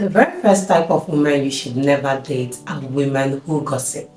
The very first type of women you should never date are women who gossip.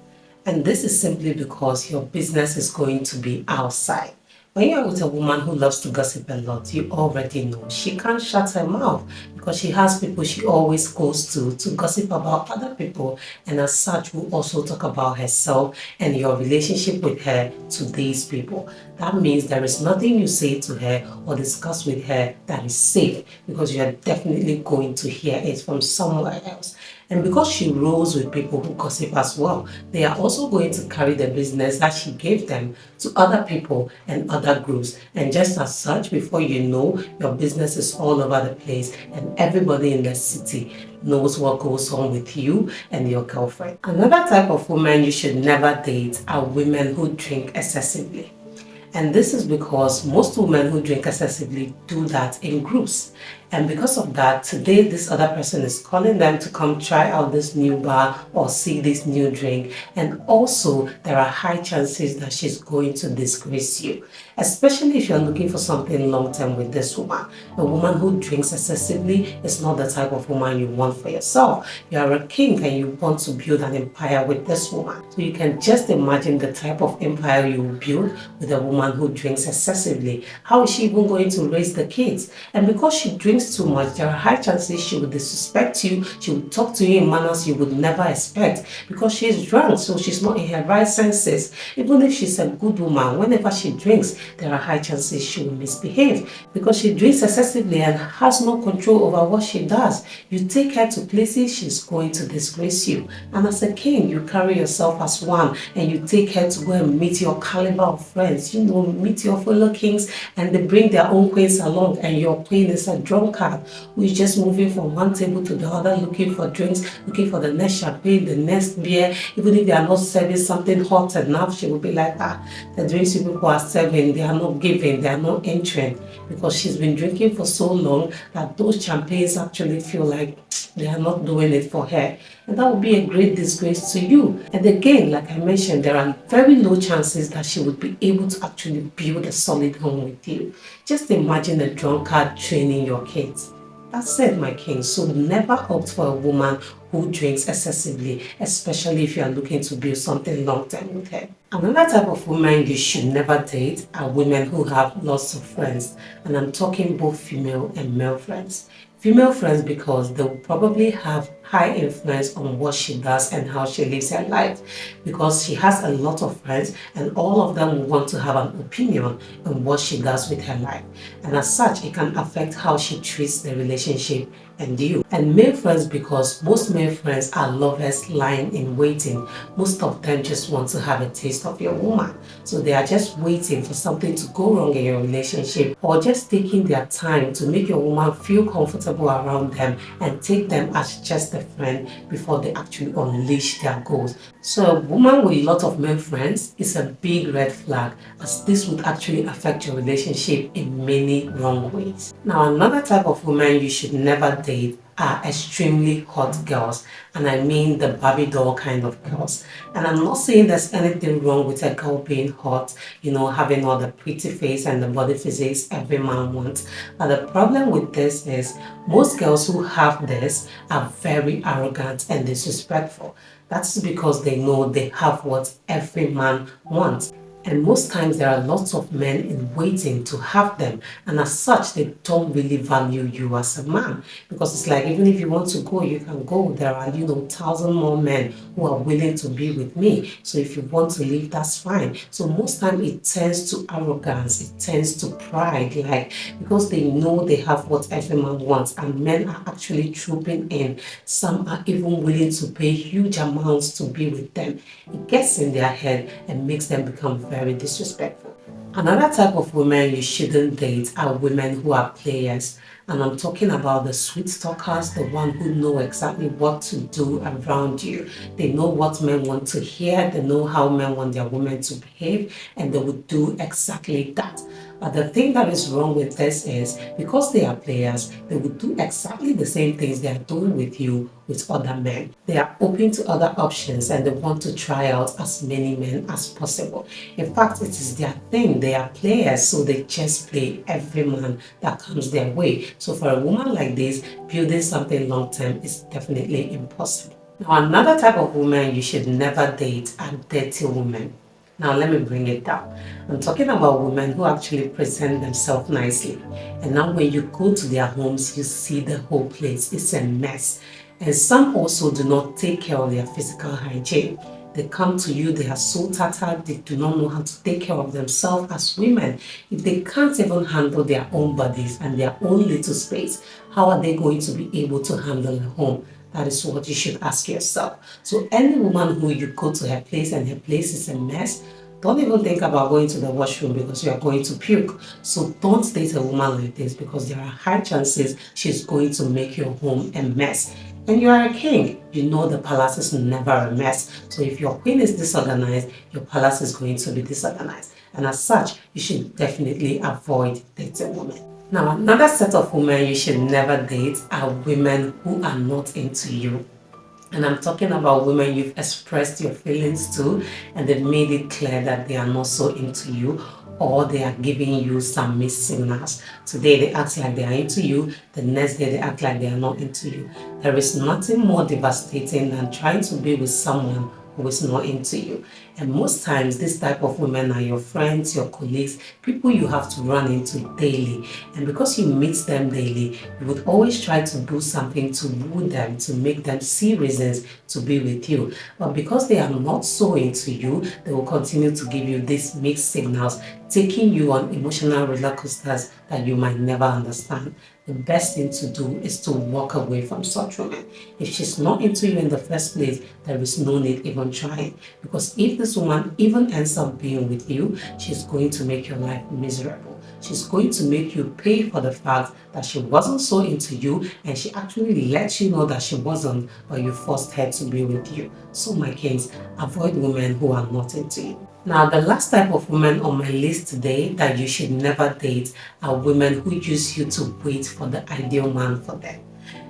And this is simply because your business is going to be outside. When you're with a woman who loves to gossip a lot, you already know she can't shut her mouth because she has people she always goes to gossip about other people, and as such will also talk about herself and your relationship with her to these people. That means there is nothing you say to her or discuss with her that is safe because you are definitely going to hear it from somewhere else. And because she rolls with people who gossip as well, they are also going to carry the business that she gave them to other people and other groups. And just as such, before you know, your business is all over the place and everybody in the city knows what goes on with you and your girlfriend. Another type of woman you should never date are women who drink excessively. And this is because most women who drink excessively do that in groups. And because of that, today this other person is calling them to come try out this new bar or see this new drink. And also, there are high chances that she's going to disgrace you, especially if you're looking for something long term with this woman. A woman who drinks excessively is not the type of woman you want for yourself. You are a king and you want to build an empire with this woman. So you can just imagine the type of empire you will build with a woman who drinks excessively. How is she even going to raise the kids? And because she drinks too much, there are high chances she will disrespect you. She will talk to you in manners you would never expect because she is drunk, so she's not in her right senses. Even if she's a good woman, whenever she drinks, there are high chances she will misbehave because she drinks excessively and has no control over what she does. You take her to places, she's going to disgrace you. And as a king, you carry yourself as one and you take her to go and meet your caliber of friends. You know, meet your fellow kings and they bring their own queens along, and your queen is a drunkard who is just moving from one table to the other looking for drinks, looking for the next champagne, the next beer. Even if they are not serving something hot enough, she will be like, the drinks you people are serving, they are not giving, they are not entering, because she's been drinking for so long that those champagnes actually feel like they are not doing it for her. And that would be a great disgrace to you. And again, like I mentioned, there are very low chances that she would be able to actually build a solid home with you. Just imagine a drunkard training your kids. That's it, my king. So never opt for a woman who drinks excessively, especially if you are looking to build something long-term with her. Another type of woman you should never date are women who have lots of friends. And I'm talking both female and male friends. Female friends because they will probably have high influence on what she does and how she lives her life, because she has a lot of friends and all of them will want to have an opinion on what she does with her life, and as such it can affect how she treats the relationship and you. And male friends because most male friends are lovers lying in waiting. Most of them just want to have a taste of your woman, so they are just waiting for something to go wrong in your relationship, or just taking their time to make your woman feel comfortable around them and take them as just a friend before they actually unleash their goals. So a woman with a lot of male friends is a big red flag, as this would actually affect your relationship in many wrong ways. Now, another type of woman you should never date are extremely hot girls, and I mean the Barbie doll kind of girls. And I'm not saying there's anything wrong with a girl being hot, you know, having all the pretty face and the body physics every man wants. But the problem with this is most girls who have this are very arrogant and disrespectful. That's because they know they have what every man wants. And most times there are lots of men in waiting to have them, and as such they don't really value you as a man, because it's like, even if you want to go, you can go. There are, you know, 1,000 more men who are willing to be with me, so if you want to leave, that's fine. So most time it tends to arrogance, it tends to pride, like, because they know they have what every man wants, and men are actually trooping in. Some are even willing to pay huge amounts to be with them. It gets in their head and makes them become very disrespectful. Another type of women you shouldn't date are women who are players. And I'm talking about the sweet talkers, the one who know exactly what to do around you. They know what men want to hear, they know how men want their women to behave, and they will do exactly that. But the thing that is wrong with this is because they are players, they will do exactly the same things they are doing with you with other men. They are open to other options and they want to try out as many men as possible. In fact, it is their thing. They are players, so they just play every man that comes their way. So for a woman like this, building something long term is definitely impossible. Now, another type of woman you should never date are dirty women. Now, let me bring it down. I'm talking about women who actually present themselves nicely. And now when you go to their homes, you see the whole place. It's a mess. And some also do not take care of their physical hygiene. They come to you, they are so tattered, they do not know how to take care of themselves as women. If they can't even handle their own bodies and their own little space, how are they going to be able to handle a home? That is what you should ask yourself. So any woman who you go to her place and her place is a mess, don't even think about going to the washroom because you are going to puke. So don't date a woman like this because there are high chances she's going to make your home a mess. And you are a king. You know the palace is never a mess. So if your queen is disorganized, your palace is going to be disorganized. And as such, you should definitely avoid dating women. Now, another set of women you should never date are women who are not into you. And I'm talking about women you've expressed your feelings to and they've made it clear that they are not so into you, or they are giving you some mixed signals. Today they act like they are into you, the next day they act like they are not into you. There is nothing more devastating than trying to be with someone who is not into you. And most times this type of women are your friends, your colleagues, people you have to run into daily. And because you meet them daily, you would always try to do something to woo them, to make them see reasons to be with you. But because they are not so into you, they will continue to give you these mixed signals, taking you on emotional roller coasters that you might never understand. The best thing to do is to walk away from such women. If she's not into you in the first place, there is no need even trying. Because if this woman even ends up being with you, she's going to make your life miserable. She's going to make you pay for the fact that she wasn't so into you and she actually let you know that she wasn't, but you forced her to be with you. So my kings, avoid women who are not into you. Now, the last type of women on my list today that you should never date are women who use you to wait for the ideal man for them.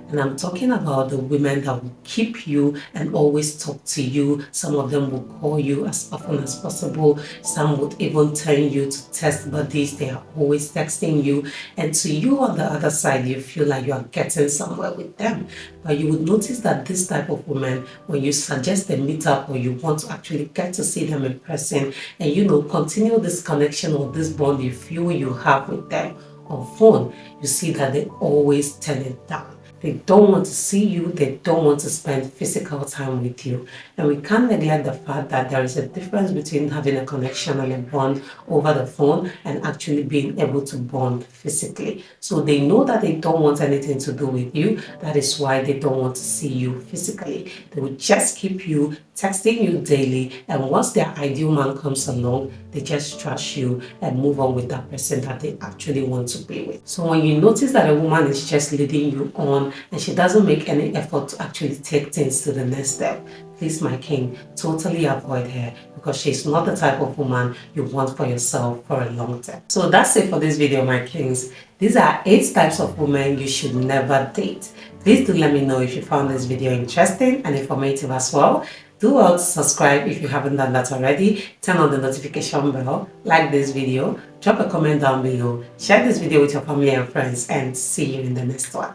And I'm talking about the women that will keep you and always talk to you. Some of them will call you as often as possible. Some would even turn you to test buddies. They are always texting you. And to you on the other side, you feel like you are getting somewhere with them. But you would notice that this type of woman, when you suggest a meetup or you want to actually get to see them in person and continue this connection or this bond you feel you have with them on phone, you see that they always turn it down. They don't want to see you, they don't want to spend physical time with you. And we can't neglect the fact that there is a difference between having a connection and a bond over the phone and actually being able to bond physically. So they know that they don't want anything to do with you. That is why they don't want to see you physically. They will just keep you texting you daily, and once their ideal man comes along, they just trash you and move on with that person that they actually want to be with. So when you notice that a woman is just leading you on and she doesn't make any effort to actually take things to the next step, please, my king, totally avoid her because she's not the type of woman you want for yourself for a long time. So that's it for this video, my kings. These are 8 types of women you should never date. Please do let me know if you found this video interesting and informative as well. Do well to subscribe if you haven't done that already. Turn on the notification bell, like this video, drop a comment down below, share this video with your family and friends, and see you in the next one.